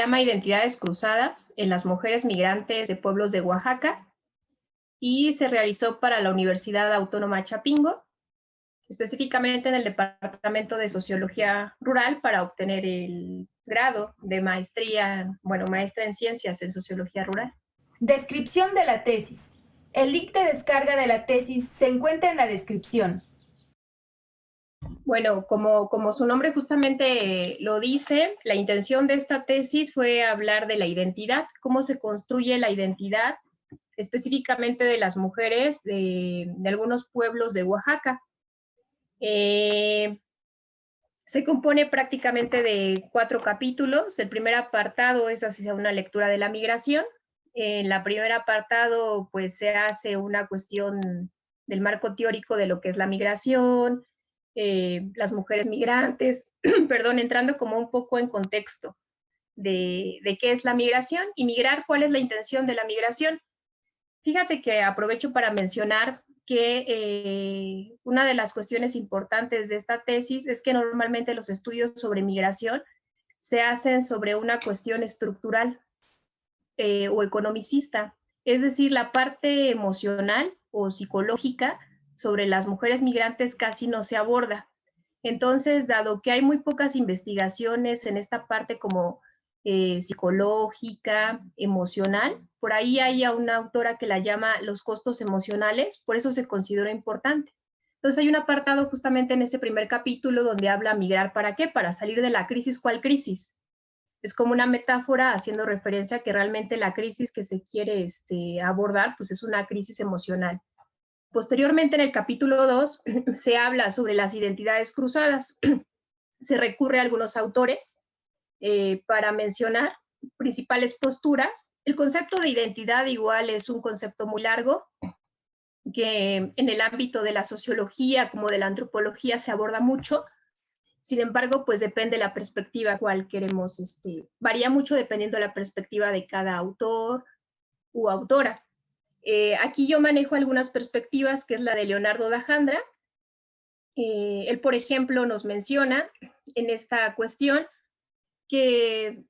llama Identidades Cruzadas en las mujeres migrantes de pueblos de Oaxaca y se realizó para la Universidad Autónoma Chapingo, específicamente en el Departamento de Sociología Rural para obtener el grado de maestría, bueno, maestra en Ciencias en Sociología Rural. Descripción de la tesis. El link de descarga de la tesis se encuentra en la descripción. Bueno, como su nombre justamente lo dice, la intención de esta tesis fue hablar de la identidad, cómo se construye la identidad, específicamente de las mujeres de algunos pueblos de Oaxaca. Se compone prácticamente de 4 capítulos. El primer apartado es hacia una lectura de la migración. En el primer apartado, pues se hace una cuestión del marco teórico de lo que es la migración, las mujeres migrantes, perdón, entrando como un poco en contexto de qué es la migración y migrar, cuál es la intención de la migración. Fíjate que aprovecho para mencionar que una de las cuestiones importantes de esta tesis es que normalmente los estudios sobre migración se hacen sobre una cuestión estructural o economicista, es decir, la parte emocional o psicológica sobre las mujeres migrantes casi no se aborda. Entonces, dado que hay muy pocas investigaciones en esta parte como psicológica, emocional, por ahí hay a una autora que la llama los costos emocionales, por eso se considera importante. Entonces hay un apartado justamente en ese primer capítulo donde habla migrar para qué, para salir de la crisis. ¿Cuál crisis? Es como una metáfora haciendo referencia a que realmente la crisis que se quiere abordar pues es una crisis emocional. Posteriormente, en el capítulo 2, se habla sobre las identidades cruzadas. Se recurre a algunos autores para mencionar principales posturas. El concepto de identidad igual es un concepto muy largo, que en el ámbito de la sociología como de la antropología se aborda mucho. Sin embargo, pues depende de la perspectiva cual queremos, varía mucho dependiendo de la perspectiva de cada autor u autora. Aquí yo manejo algunas perspectivas, que es la de Leonardo da Jandra. Él, por ejemplo, nos menciona en esta cuestión que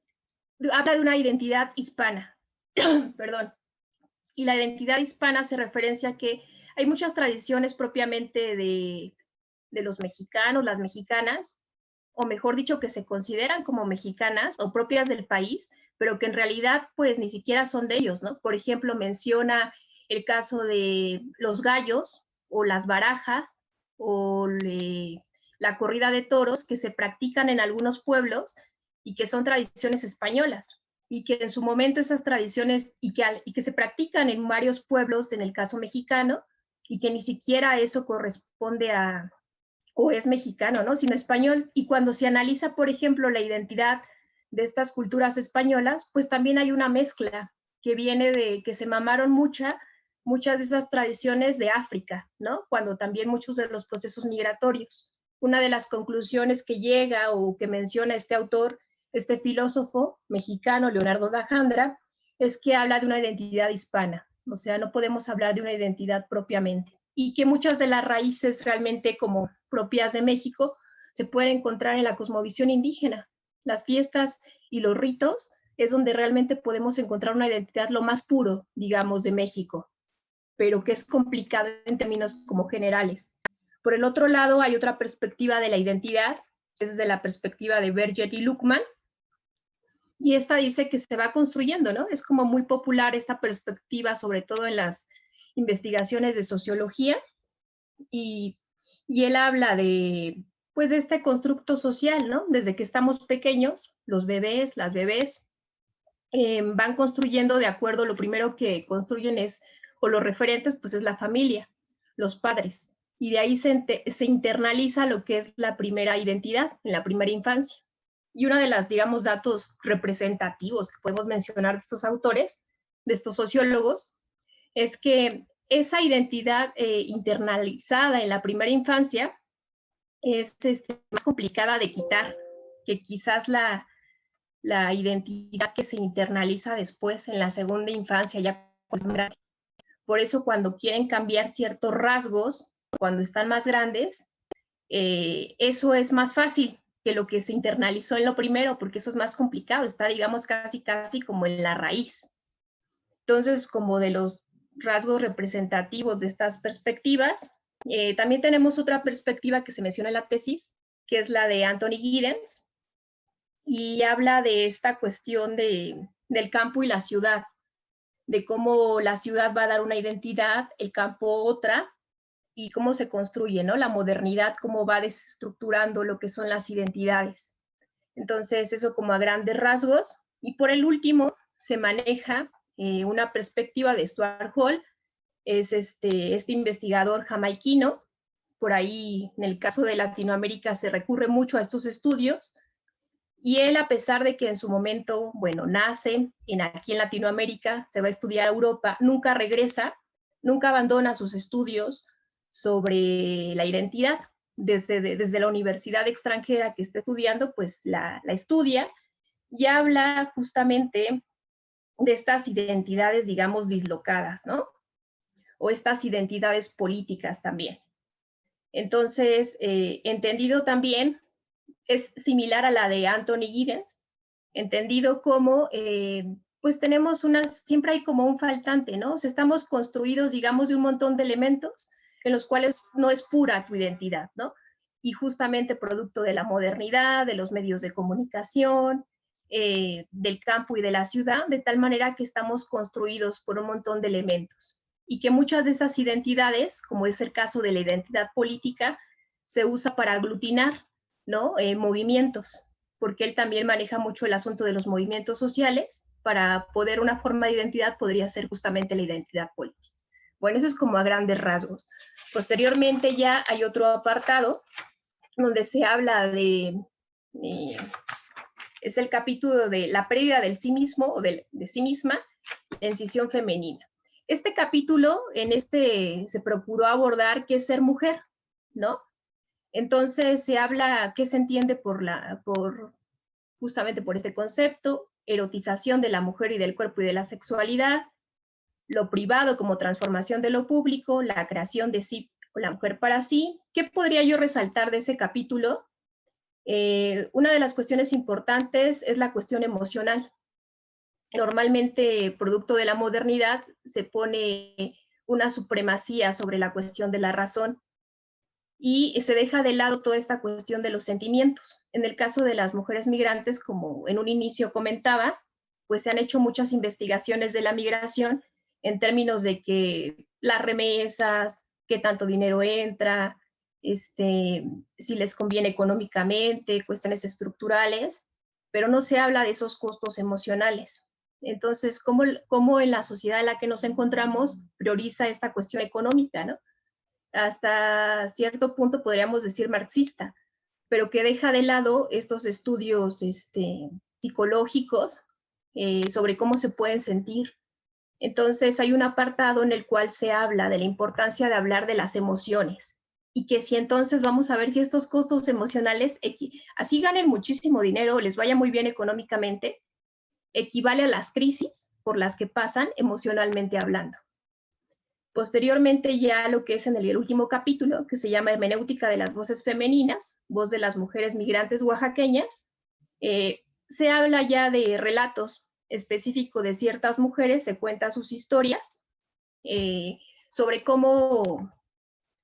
habla de una identidad hispana, perdón, y la identidad hispana se referencia a que hay muchas tradiciones propiamente de los mexicanos, las mexicanas, o mejor dicho, que se consideran como mexicanas o propias del país, pero que en realidad pues ni siquiera son de ellos, ¿no? Por ejemplo, menciona el caso de los gallos o las barajas o la corrida de toros que se practican en algunos pueblos y que son tradiciones españolas y que en su momento esas tradiciones y que se practican en varios pueblos, en el caso mexicano, y que ni siquiera eso corresponde a, o es mexicano, ¿no? Sino español. Y cuando se analiza, por ejemplo, la identidad de estas culturas españolas, pues también hay una mezcla que viene de que se mamaron muchas de esas tradiciones de África, ¿no? Cuando también muchos de los procesos migratorios. Una de las conclusiones que llega o que menciona este autor, este filósofo mexicano, Leonardo da Jandra, es que habla de una identidad hispana. O sea, no podemos hablar de una identidad propiamente. Y que muchas de las raíces realmente como propias de México se pueden encontrar en la cosmovisión indígena. Las fiestas y los ritos es donde realmente podemos encontrar una identidad lo más puro, digamos, de México, pero que es complicado en términos como generales. Por el otro lado, hay otra perspectiva de la identidad, que es desde la perspectiva de Berget y Luckmann, y esta dice que se va construyendo, ¿no? Es como muy popular esta perspectiva, sobre todo en las investigaciones de sociología, y él habla de, pues, de este constructo social, ¿no? Desde que estamos pequeños, los bebés, las bebés, van construyendo de acuerdo, lo primero que construyen es, o los referentes, pues es la familia, los padres, y de ahí se internaliza lo que es la primera identidad, en la primera infancia. Y uno de los, digamos, datos representativos que podemos mencionar de estos autores, de estos sociólogos, es que esa identidad internalizada en la primera infancia es más complicada de quitar que quizás la identidad que se internaliza después en la segunda infancia, ya pues grande. Por eso cuando quieren cambiar ciertos rasgos, cuando están más grandes, eso es más fácil, que lo que se internalizó en lo primero, porque eso es más complicado, está, digamos, casi como en la raíz. Entonces, como de los rasgos representativos de estas perspectivas, también tenemos otra perspectiva que se menciona en la tesis, que es la de Anthony Giddens, y habla de esta cuestión del campo y la ciudad, de cómo la ciudad va a dar una identidad, el campo otra, y cómo se construye, ¿no? La modernidad, cómo va desestructurando lo que son las identidades. Entonces, eso como a grandes rasgos. Y por el último, se maneja una perspectiva de Stuart Hall, es este investigador jamaiquino. Por ahí, en el caso de Latinoamérica, se recurre mucho a estos estudios. Y él, a pesar de que en su momento, bueno, nace aquí en Latinoamérica, se va a estudiar a Europa, nunca regresa, nunca abandona sus estudios sobre la identidad. Desde la universidad extranjera que está estudiando, pues la estudia y habla justamente de estas identidades, digamos, dislocadas, ¿no? O estas identidades políticas también. Entonces, entendido también, es similar a la de Anthony Giddens, entendido como, pues tenemos siempre hay como un faltante, ¿no? O sea, estamos construidos, digamos, de un montón de elementos en los cuales no es pura tu identidad, ¿no? Y justamente producto de la modernidad, de los medios de comunicación, del campo y de la ciudad, de tal manera que estamos construidos por un montón de elementos y que muchas de esas identidades, como es el caso de la identidad política, se usa para aglutinar, ¿no? Movimientos, porque él también maneja mucho el asunto de los movimientos sociales. Para poder una forma de identidad podría ser justamente la identidad política. Bueno, eso es como a grandes rasgos. Posteriormente ya hay otro apartado donde se habla es el capítulo de la pérdida del sí mismo o de sí misma, la incisión femenina. Este capítulo, se procuró abordar qué es ser mujer, ¿no? Entonces se habla qué se entiende justamente por este concepto, erotización de la mujer y del cuerpo y de la sexualidad, lo privado como transformación de lo público, la creación de sí o la mujer para sí. ¿Qué podría yo resaltar de ese capítulo? Una de las cuestiones importantes es la cuestión emocional. Normalmente, producto de la modernidad, se pone una supremacía sobre la cuestión de la razón y se deja de lado toda esta cuestión de los sentimientos. En el caso de las mujeres migrantes, como en un inicio comentaba, pues se han hecho muchas investigaciones de la migración en términos de que las remesas, qué tanto dinero entra, si les conviene económicamente, cuestiones estructurales, pero no se habla de esos costos emocionales. Entonces, ¿cómo en la sociedad en la que nos encontramos prioriza esta cuestión económica, ¿no? Hasta cierto punto podríamos decir marxista, pero que deja de lado estos estudios psicológicos sobre cómo se pueden sentir. Entonces hay un apartado en el cual se habla de la importancia de hablar de las emociones y que si entonces vamos a ver si estos costos emocionales, así ganen muchísimo dinero, les vaya muy bien económicamente, equivale a las crisis por las que pasan emocionalmente hablando. Posteriormente ya lo que es en el último capítulo, que se llama Hermenéutica de las voces femeninas, voz de las mujeres migrantes oaxaqueñas, se habla ya de relatos específicos de ciertas mujeres, se cuentan sus historias sobre cómo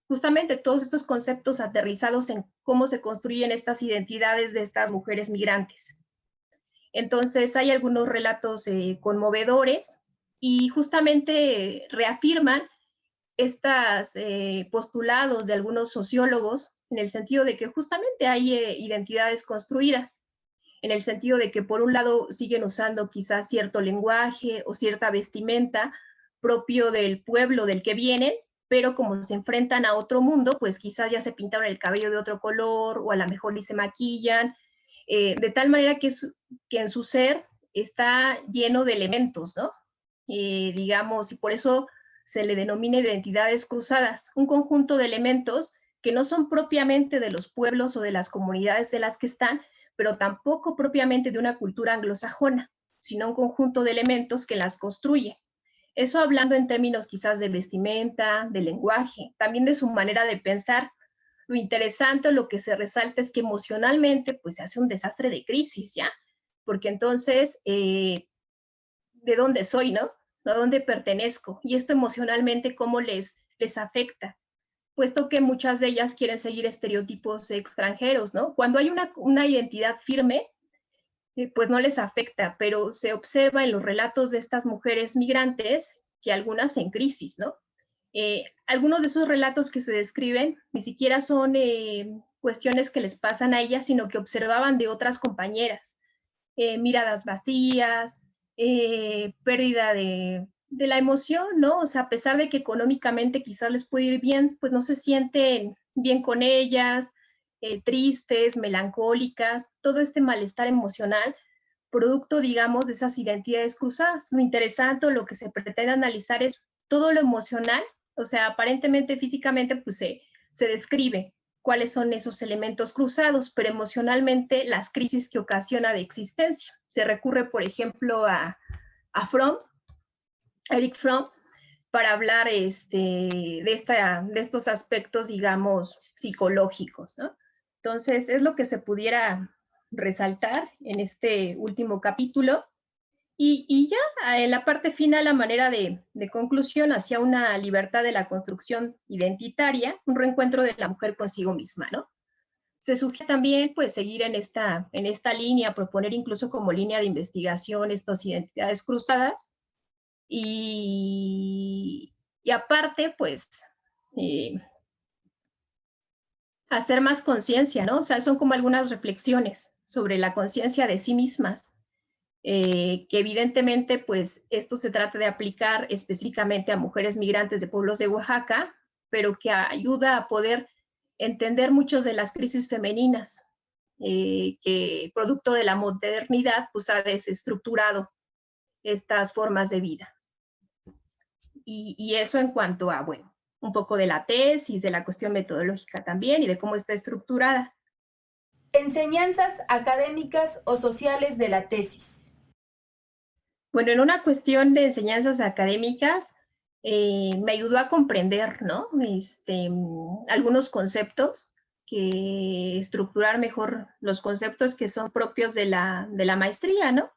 justamente todos estos conceptos aterrizados en cómo se construyen estas identidades de estas mujeres migrantes. Entonces hay algunos relatos conmovedores y justamente reafirman estos postulados de algunos sociólogos en el sentido de que justamente hay identidades construidas, en el sentido de que por un lado siguen usando quizás cierto lenguaje o cierta vestimenta propio del pueblo del que vienen, pero como se enfrentan a otro mundo, pues quizás ya se pintaron el cabello de otro color o a lo mejor ni se maquillan, de tal manera que en su ser está lleno de elementos, ¿no? Digamos, y por eso se le denomina identidades cruzadas, un conjunto de elementos que no son propiamente de los pueblos o de las comunidades de las que están, pero tampoco propiamente de una cultura anglosajona, sino un conjunto de elementos que las construye. Eso hablando en términos quizás de vestimenta, de lenguaje, también de su manera de pensar, Lo interesante, lo que se resalta es que emocionalmente pues se hace un desastre de crisis, ¿ya? Porque entonces, ¿de dónde soy, no? ¿A dónde pertenezco? Y esto emocionalmente, ¿cómo les afecta? Puesto que muchas de ellas quieren seguir estereotipos extranjeros, ¿no? Cuando hay una identidad firme, pues no les afecta, pero se observa en los relatos de estas mujeres migrantes que algunas en crisis, ¿no? Algunos de esos relatos que se describen ni siquiera son cuestiones que les pasan a ellas, sino que observaban de otras compañeras. Miradas vacías, pérdida de la emoción, ¿no? O sea, a pesar de que económicamente quizás les puede ir bien, pues no se sienten bien con ellas, tristes, melancólicas, todo este malestar emocional, producto, digamos, de esas identidades cruzadas. Lo interesante, lo que se pretende analizar es todo lo emocional, o sea, aparentemente físicamente, pues se describe cuáles son esos elementos cruzados, pero emocionalmente las crisis que ocasiona de existencia. Se recurre, por ejemplo, a Fromm, Eric Fromm, para hablar de estos aspectos, digamos, psicológicos, ¿no? Entonces, es lo que se pudiera resaltar en este último capítulo. Y ya en la parte final, a manera de conclusión, hacia una libertad de la construcción identitaria, un reencuentro de la mujer consigo misma, ¿no? Se sugiere también, pues, seguir en esta línea, proponer incluso como línea de investigación estas identidades cruzadas, y aparte, pues, eh, hacer más conciencia, ¿no? O sea, son como algunas reflexiones sobre la conciencia de sí mismas, que evidentemente, pues, esto se trata de aplicar específicamente a mujeres migrantes de pueblos de Oaxaca, pero que ayuda a poder entender muchas de las crisis femeninas, que producto de la modernidad, pues, ha desestructurado estas formas de vida. Y eso en cuanto a, bueno, un poco de la tesis, de la cuestión metodológica también y de cómo está estructurada. Enseñanzas académicas o sociales de la tesis. Bueno, en una cuestión de enseñanzas académicas, me ayudó a comprender, ¿no? Algunos conceptos, que estructurar mejor los conceptos que son propios de la maestría, ¿no?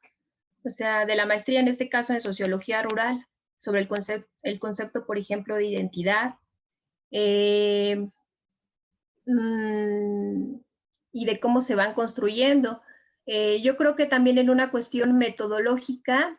O sea, de la maestría en este caso en sociología rural, sobre el concepto, por ejemplo, de identidad, eh, y de cómo se van construyendo. Yo creo que también en una cuestión metodológica,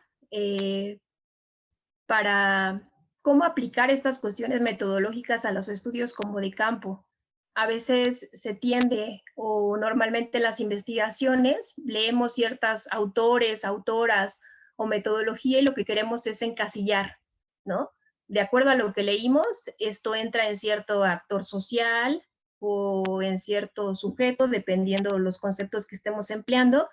para cómo aplicar estas cuestiones metodológicas a los estudios como de campo. A veces se tiende, o normalmente las investigaciones, leemos ciertos autores, autoras o metodología, y lo que queremos es encasillar, ¿no? De acuerdo a lo que leímos, esto entra en cierto actor social o en cierto sujeto, dependiendo de los conceptos que estemos empleando,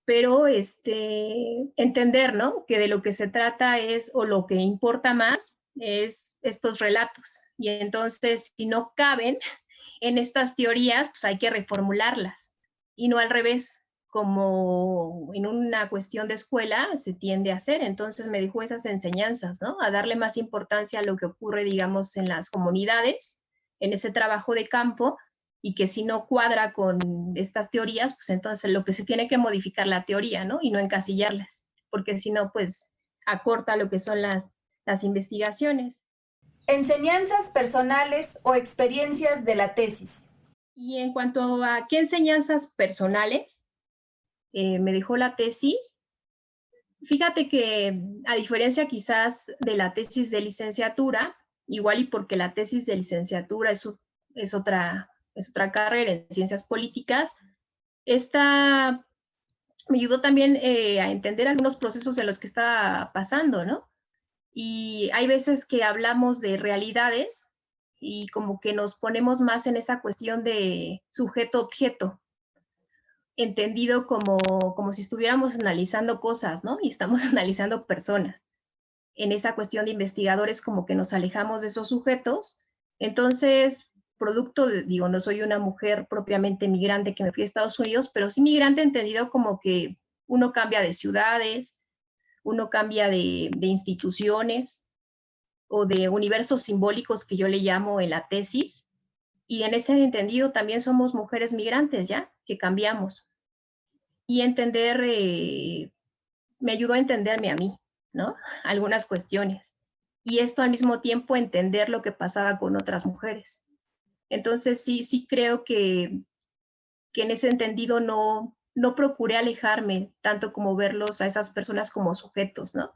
pero entender, ¿no? Que de lo que se trata es, o lo que importa más, es estos relatos. Y entonces, si no caben en estas teorías, pues hay que reformularlas, y no al revés, como en una cuestión de escuela se tiende a hacer. Entonces me dejó esas enseñanzas, ¿no? A darle más importancia a lo que ocurre, digamos, en las comunidades, en ese trabajo de campo, y que si no cuadra con estas teorías, pues entonces lo que se tiene que modificar la teoría, ¿no? Y no encasillarlas, porque si no, pues acorta lo que son las investigaciones. Enseñanzas personales o experiencias de la tesis. Y en cuanto a qué enseñanzas personales me dejó la tesis, fíjate que, a diferencia quizás de la tesis de licenciatura, igual y porque la tesis de licenciatura es otra carrera en ciencias políticas, esta me ayudó también a entender algunos procesos en los que está pasando, ¿no? Y hay veces que hablamos de realidades y como que nos ponemos más en esa cuestión de sujeto-objeto, entendido como si estuviéramos analizando cosas, ¿no? Y estamos analizando personas. En esa cuestión de investigadores, como que nos alejamos de esos sujetos. Entonces, producto de, digo, no soy una mujer propiamente migrante que me fui a Estados Unidos, pero sí migrante entendido como que uno cambia de ciudades, uno cambia de instituciones o de universos simbólicos, que yo le llamo en la tesis, Y en ese entendido también somos mujeres migrantes ya, que cambiamos. Y entender, me ayudó a entenderme a mí, ¿no? Algunas cuestiones. Y esto al mismo tiempo entender lo que pasaba con otras mujeres. Entonces sí creo que en ese entendido no procuré alejarme tanto como verlos a esas personas como sujetos, ¿no?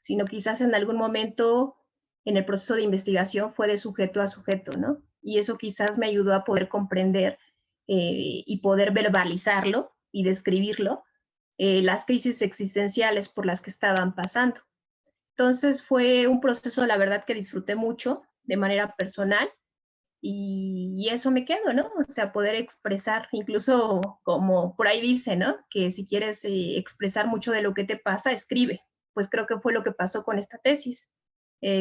Sino quizás en algún momento en el proceso de investigación fue de sujeto a sujeto, ¿no? Y eso quizás me ayudó a poder comprender y poder verbalizarlo y describirlo, las crisis existenciales por las que estaban pasando. Entonces fue un proceso, la verdad, que disfruté mucho de manera personal y eso me quedo, ¿no? O sea, poder expresar, incluso como por ahí dice, ¿no? Que si quieres expresar mucho de lo que te pasa, escribe. Pues creo que fue lo que pasó con esta tesis,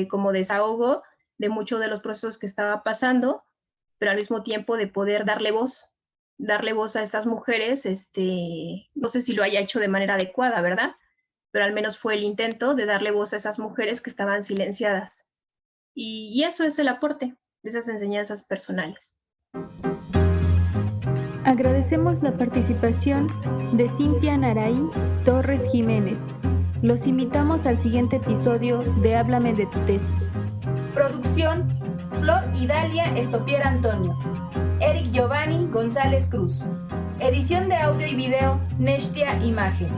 como desahogo de muchos de los procesos que estaba pasando, pero al mismo tiempo de poder darle voz a estas mujeres, no sé si lo haya hecho de manera adecuada, ¿verdad? Pero al menos fue el intento de darle voz a esas mujeres que estaban silenciadas. Y eso es el aporte de esas enseñanzas personales. Agradecemos la participación de Cintia Naraí Torres Jiménez. Los invitamos al siguiente episodio de Háblame de tu tesis. Producción: Flor y Dalia Estopiera Antonio. Eric Giovanni González Cruz. Edición de audio y video: Neshtia Imagen.